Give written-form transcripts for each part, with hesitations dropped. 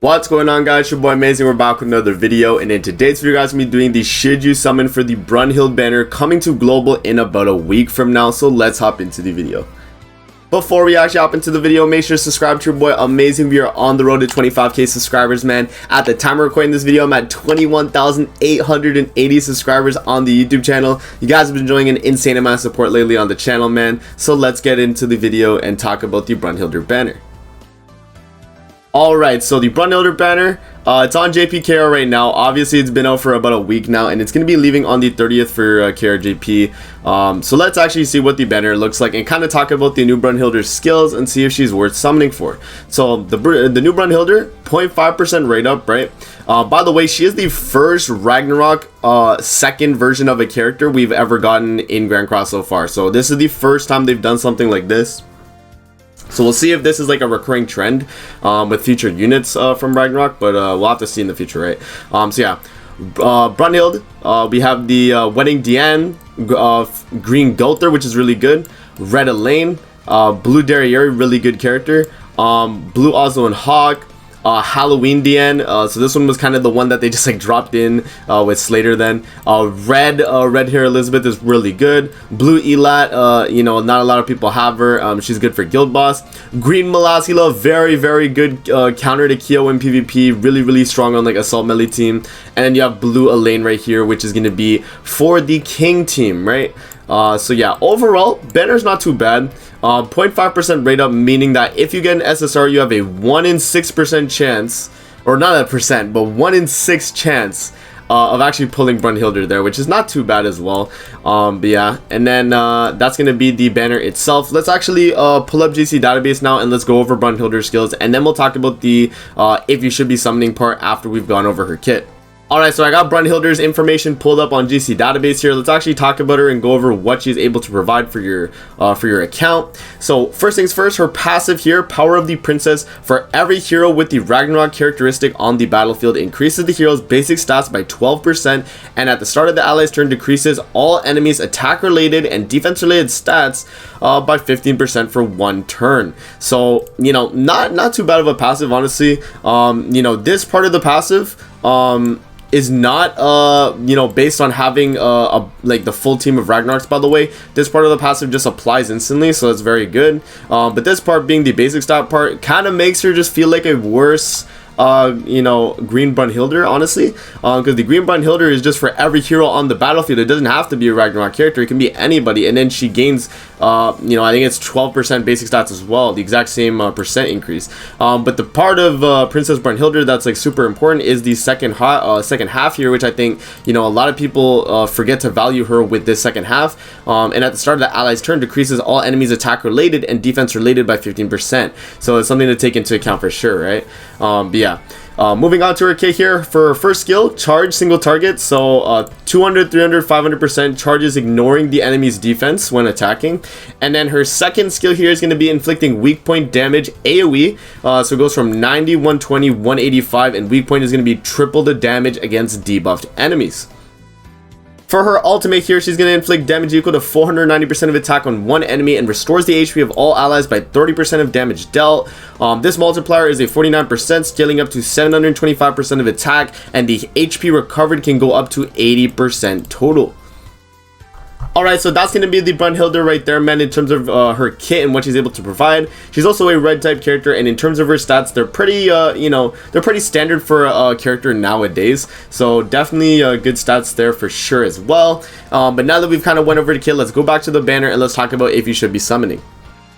What's going on, guys? Your boy Amazing. We're back with another video, and in today's video, guys, I'm gonna be doing the should you summon for the Brunhildr banner coming to global in about a week from now. So let's hop into the video. Before we actually hop into the video, make sure to subscribe to your boy Amazing. We are on the road to 25k subscribers, man. At the time of recording this video, I'm at 21,880 subscribers on the YouTube channel. You guys have been enjoying an insane amount of support lately on the channel, man. So let's get into the video and talk about the Brunhildr banner. Alright, so the Brunhildr banner, it's on JPKR right now. Obviously, it's been out for about a week now, and it's going to be leaving on the 30th for KRJP. So let's actually see what the banner looks like and kind of talk about the new Brunhildr's skills and see if she's worth summoning for. So the new Brunhildr, 0.5% rate up, right? By the way, she is the first Ragnarok second version of a character we've ever gotten in Grand Cross so far. So this is the first time they've done something like this. So we'll see if this is like a recurring trend with future units from Ragnarok, but we'll have to see in the future, right? So yeah, Brunhildr, we have the Wedding Diane, Green Gulter, which is really good, Red Elaine, Blue Derriere, really good character, Blue Oslo and Hawk, Halloween Diane, so this one was kind of the one that they just like dropped in with Slater then. Red Hair Elizabeth is really good. Blue Elat, you know, not a lot of people have her. She's good for Guild Boss. Green Malasila, very good counter to Kyo in PvP, really strong on like Assault Melee team. And then you have Blue Elaine right here, which is going to be for the King team, right? So yeah, overall, banner's not too bad. 0.5% rate up, meaning that if you get an SSR, you have a 1 in 6% chance, or not a percent, but 1 in 6 chance of actually pulling Brunhildr there, which is not too bad as well. But yeah, and then that's going to be the banner itself. Let's actually pull up GC database now, and let's go over Brunhildr skills, and then we'll talk about the if you should be summoning part after we've gone over her kit. Alright, so I got Brunhildr's information pulled up on GC database here. Let's actually talk about her and go over what she's able to provide for your account. So first things first, her passive here, Power of the Princess. For every hero with the Ragnarok characteristic on the battlefield, increases the hero's basic stats by 12%, and at the start of the ally's turn decreases all enemies attack related and defense related stats by 15% for 1 turn. So, you know, not too bad of a passive, honestly. You know, this part of the passive is not you know, based on having like the full team of Ragnaroks. By the way, this part of the passive just applies instantly, so it's very good. But this part, being the basic stat part, kind of makes her just feel like a worse you know, Green Brunhildr, honestly, because the Green Brunhildr is just for every hero on the battlefield. It doesn't have to be a Ragnarok character, it can be anybody, and then she gains you know, I think it's 12% basic stats as well, the exact same percent increase. But the part of Princess Brunhildr that's like super important is the second half here, which I think, you know, a lot of people forget to value her with this second half. And at the start of the ally's turn, decreases all enemies attack related and defense related by 15%. So it's something to take into account for sure, right? But yeah, moving on to her kit here. For her first skill, charge single target, so 200, 300, 500% charges ignoring the enemy's defense when attacking. And then her second skill here is going to be inflicting weak point damage AoE, so it goes from 90, 120, 185, and weak point is going to be triple the damage against debuffed enemies. For her ultimate here, she's going to inflict damage equal to 490% of attack on one enemy and restores the HP of all allies by 30% of damage dealt. This multiplier is a 49%, scaling up to 725% of attack, and the HP recovered can go up to 80% total. Alright, so that's going to be the Brunhildr right there, man, in terms of her kit and what she's able to provide. She's also a red type character, and in terms of her stats, they're pretty, you know, they're pretty standard for a character nowadays. So definitely good stats there for sure as well. But now that we've kind of went over the kit, let's go back to the banner and let's talk about if you should be summoning.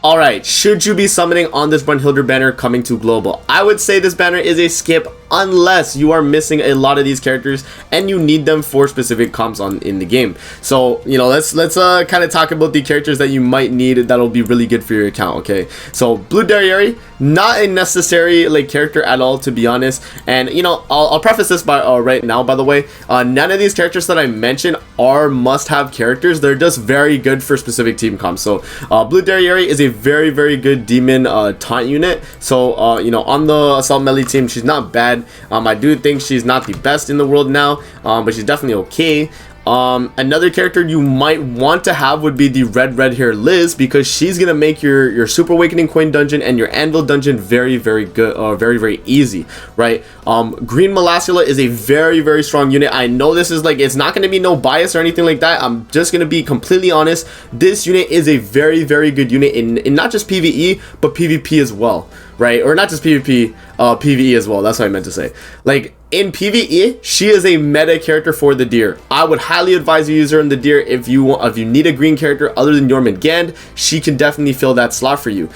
Alright, should you be summoning on this Brunhildr banner coming to global? I would say this banner is a skip unless you are missing a lot of these characters and you need them for specific comps in the game. So, you know, let's kind of talk about the characters that you might need that'll be really good for your account, okay? So, Blue Derriere, not a necessary like character at all, to be honest. And, you know, I'll preface this by right now, by the way, none of these characters that I mentioned are must-have characters. They're just very good for specific team comps. So, Blue Derriere is a very good demon taunt unit. So, you know, on the Assault Melee team, she's not bad. I do think she's not the best in the world now, but she's definitely okay. Another character you might want to have would be the red hair Liz, because she's gonna make your Super Awakening Coin dungeon and your Anvil dungeon very good, very easy, right? Green Molasula is a very strong unit. I know this is like, it's not gonna be no bias or anything like that. I'm just gonna be completely honest. This unit is a very good unit in not just PvE but PvP as well, right? Or not just PvP, PvE as well. That's what I meant to say. Like, in PvE, she is a meta character for the deer. I would highly advise you use her in the deer if you need a green character other than Jormungand. She can definitely fill that slot for you.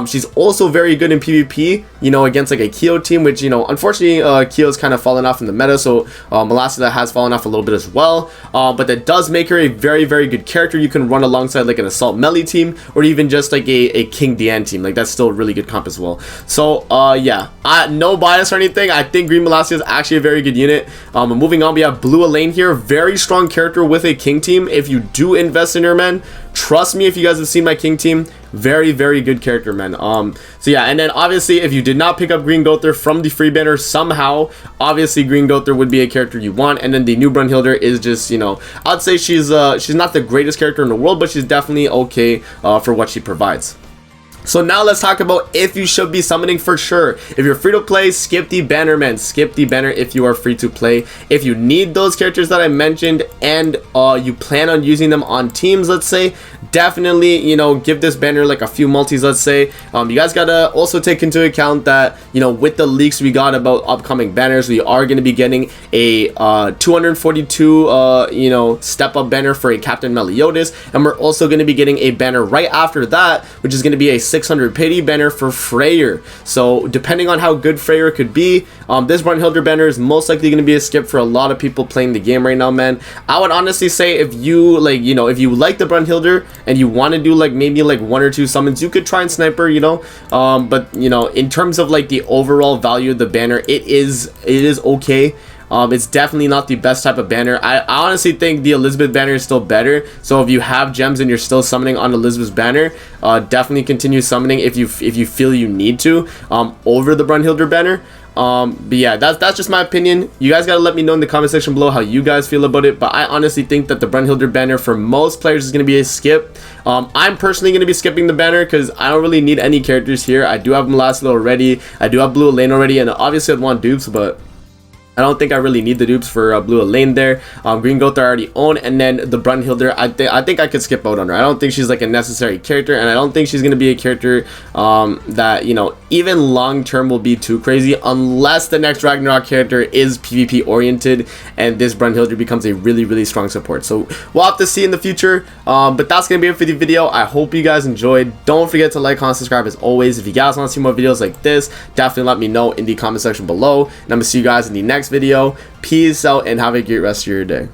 She's also very good in PvP, you know, against like a Keo team, which, you know, unfortunately Keo's kind of fallen off in the meta, so Molasula has fallen off a little bit as well. But that does make her a very good character you can run alongside like an Assault Melee team, or even just like a King Dian team. Like, that's still a really good comp as well. So yeah, no bias or anything. I think Green Molasula is actually a very good unit. Moving on, we have Blue Elaine here. Very strong character with a King team. If you do invest in her, man, trust me, if you guys have seen my King team, very good character, man. So yeah, and then obviously if you did not pick up Green Gother from the free banner somehow, obviously Green Gother would be a character you want. And then the new Brunhildr is just, you know, I'd say she's not the greatest character in the world, but she's definitely okay for what she provides. So now let's talk about if you should be summoning for sure. If you're free to play, skip the banner, man. Skip the banner if you are free to play. If you need those characters that I mentioned and you plan on using them on teams, let's say, definitely, you know, give this banner like a few multis, let's say. You guys gotta also take into account that, you know, with the leaks we got about upcoming banners, we are going to be getting a 242 you know, step up banner for a Captain Meliodas, and we're also going to be getting a banner right after that, which is going to be a 600 pity banner for Freyr. So depending on how good Freyr could be, this Brunhildr banner is most likely going to be a skip for a lot of people playing the game right now, man. I would honestly say if you like, you know, if you like the Brunhildr and you want to do like maybe like 1 or 2 summons, you could try and sniper, you know. But you know, in terms of like the overall value of the banner, it is okay. It's definitely not the best type of banner. I honestly think the Elizabeth banner is still better. So if you have gems and you're still summoning on Elizabeth's banner, definitely continue summoning if you feel you need to, over the Brunhildr banner. But yeah, that's just my opinion. You guys gotta let me know in the comment section below how you guys feel about it. But I honestly think that the Brunhildr banner for most players is gonna be a skip. I'm personally gonna be skipping the banner because I don't really need any characters here. I do have Molasula already. I do have Blue Elaine already, and obviously I'd want dupes, but I don't think I really need the dupes for Blue Elaine there. Green Gother I already own, and then the Brunhildr, I think I could skip out on her. I don't think she's like a necessary character, and I don't think she's going to be a character that, you know, even long term will be too crazy, unless the next Ragnarok character is PvP oriented and this Brunhildr becomes a really strong support. So we'll have to see in the future, but that's going to be it for the video. I hope you guys enjoyed. Don't forget to like, comment, subscribe as always. If you guys want to see more videos like this, definitely let me know in the comment section below, and I'm going to see you guys in the next video. Peace out and have a great rest of your day.